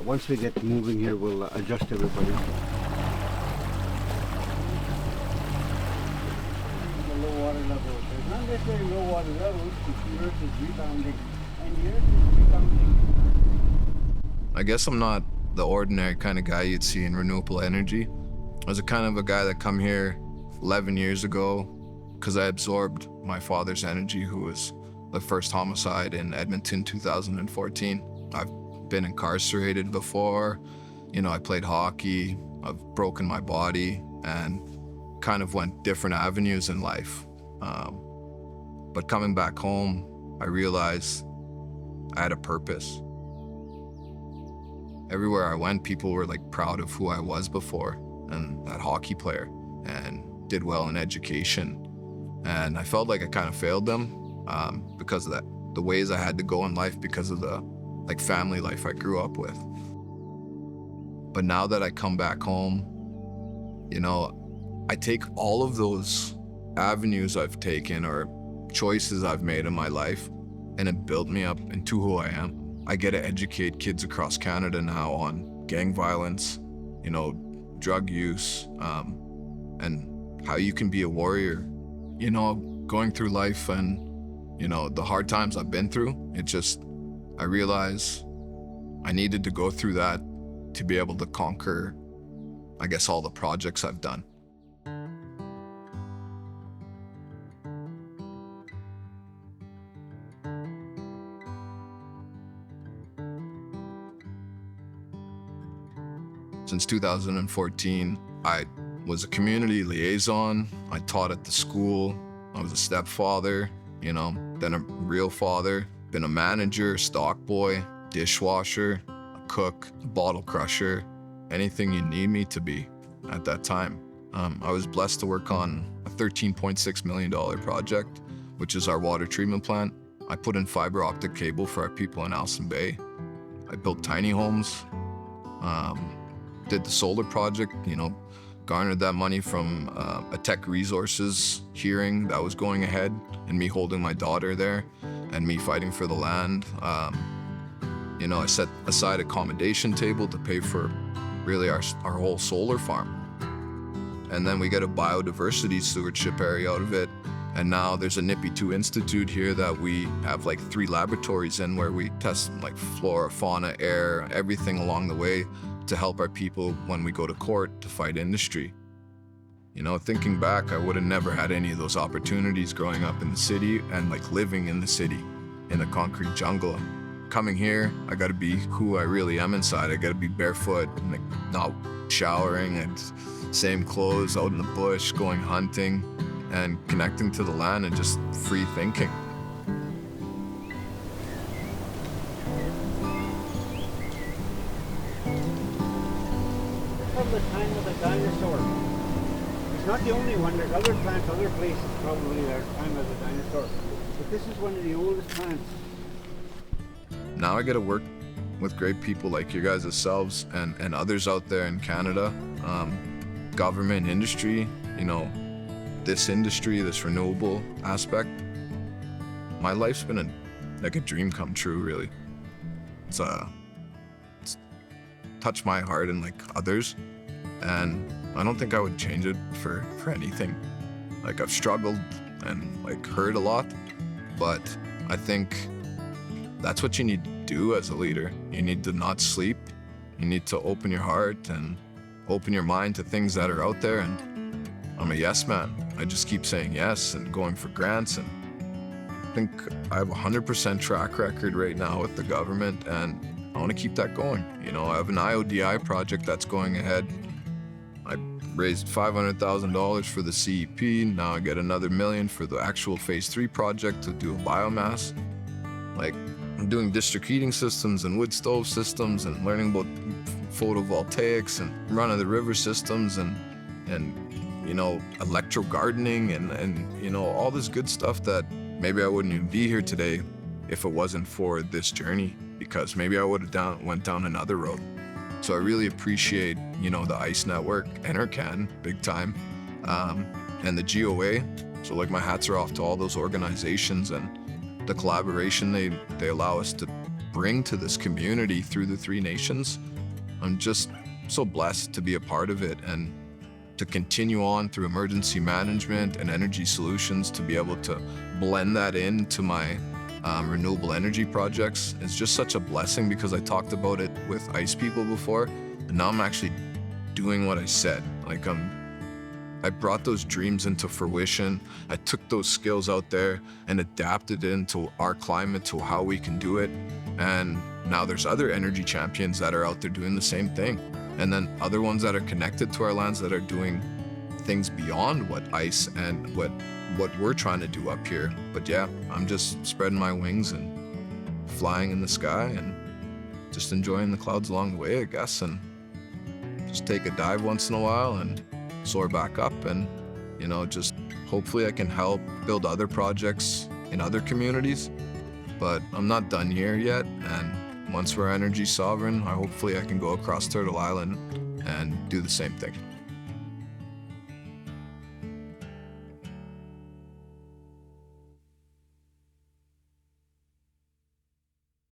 once we get moving here, we'll adjust everybody. The low water level. It's not necessarily low water levels, the earth is rebounding, and the earth is rebounding. I guess I'm not the ordinary kind of guy you'd see in renewable energy. I was a kind of a guy that come here 11 years ago because I absorbed my father's energy, who was the first homicide in Edmonton 2014. I've been incarcerated before, I played hockey, I've broken my body and kind of went different avenues in life. But coming back home, I realized I had a purpose. Everywhere I went, people were like proud of who I was before and that hockey player and did well in education. And I felt like I kind of failed them because of that, the ways I had to go in life because of the family life I grew up with. But now that I come back home, I take all of those avenues I've taken or choices I've made in my life and it built me up into who I am. I get to educate kids across Canada now on gang violence, drug use, and how you can be a warrior. Going through life and, the hard times I've been through, I realized I needed to go through that to be able to conquer, I guess, all the projects I've done. Since 2014, I was a community liaison. I taught at the school. I was a stepfather, then a real father, been a manager, stock boy, dishwasher, a cook, a bottle crusher, anything you need me to be at that time. I was blessed to work on a $13.6 million project, which is our water treatment plant. I put in fiber optic cable for our people in Allison Bay. I built tiny homes, did the solar project, garnered that money from a tech resources hearing that was going ahead and me holding my daughter there and me fighting for the land. I set aside accommodation table to pay for really our whole solar farm. And then we get a biodiversity stewardship area out of it. And now there's a NIPI 2 Institute here that we have 3 laboratories in where we test flora, fauna, air, everything along the way to help our people when we go to court to fight industry. Thinking back, I would have never had any of those opportunities growing up in the city and living in the city in the concrete jungle. Coming here, I gotta be who I really am inside. I gotta be barefoot and not showering and same clothes out in the bush, going hunting and connecting to the land and just free thinking. From the time of the dinosaur. It's not the only one. There's other plants, other places probably that are time of the dinosaur. But this is one of the oldest plants. Now I get to work with great people like you guys yourselves and others out there in Canada, government, industry, this industry, this renewable aspect. My life's been a dream come true, really. It's touched my heart and others, and I don't think I would change it for anything. I've struggled and hurt a lot, but I think that's what you need to do as a leader. You need to not sleep. You need to open your heart and open your mind to things that are out there, and I'm a yes man. I just keep saying yes and going for grants, and I think I have a 100% track record right now with the government, and I want to keep that going. I have an IODI project that's going ahead. I raised $500,000 for the CEP. Now I get another $1 million for the actual phase 3 project to do a biomass. I'm doing district heating systems and wood stove systems and learning about photovoltaics and run-of-the-river systems and electro gardening and all this good stuff that maybe I wouldn't even be here today if it wasn't for this journey, because maybe I would have went down another road. So I really appreciate, the ICE network, NRCan, big time, and the GOA. So my hats are off to all those organizations and the collaboration they allow us to bring to this community through the 3 nations I'm just so blessed to be a part of it and to continue on through emergency management and energy solutions to be able to blend that into my renewable energy projects is just such a blessing, because I talked about it with ICE people before, and now I'm actually doing what I said. Like I brought those dreams into fruition. I took those skills out there and adapted it into our climate, to how we can do it. And now there's other energy champions that are out there doing the same thing. And then other ones that are connected to our lands that are doing things beyond what ICE and what we're trying to do up here. But yeah, I'm just spreading my wings and flying in the sky and just enjoying the clouds along the way, I guess, and just take a dive once in a while and soar back up. And just hopefully I can help build other projects in other communities. But I'm not done here yet, and once we're energy sovereign, hopefully I can go across Turtle Island and do the same thing.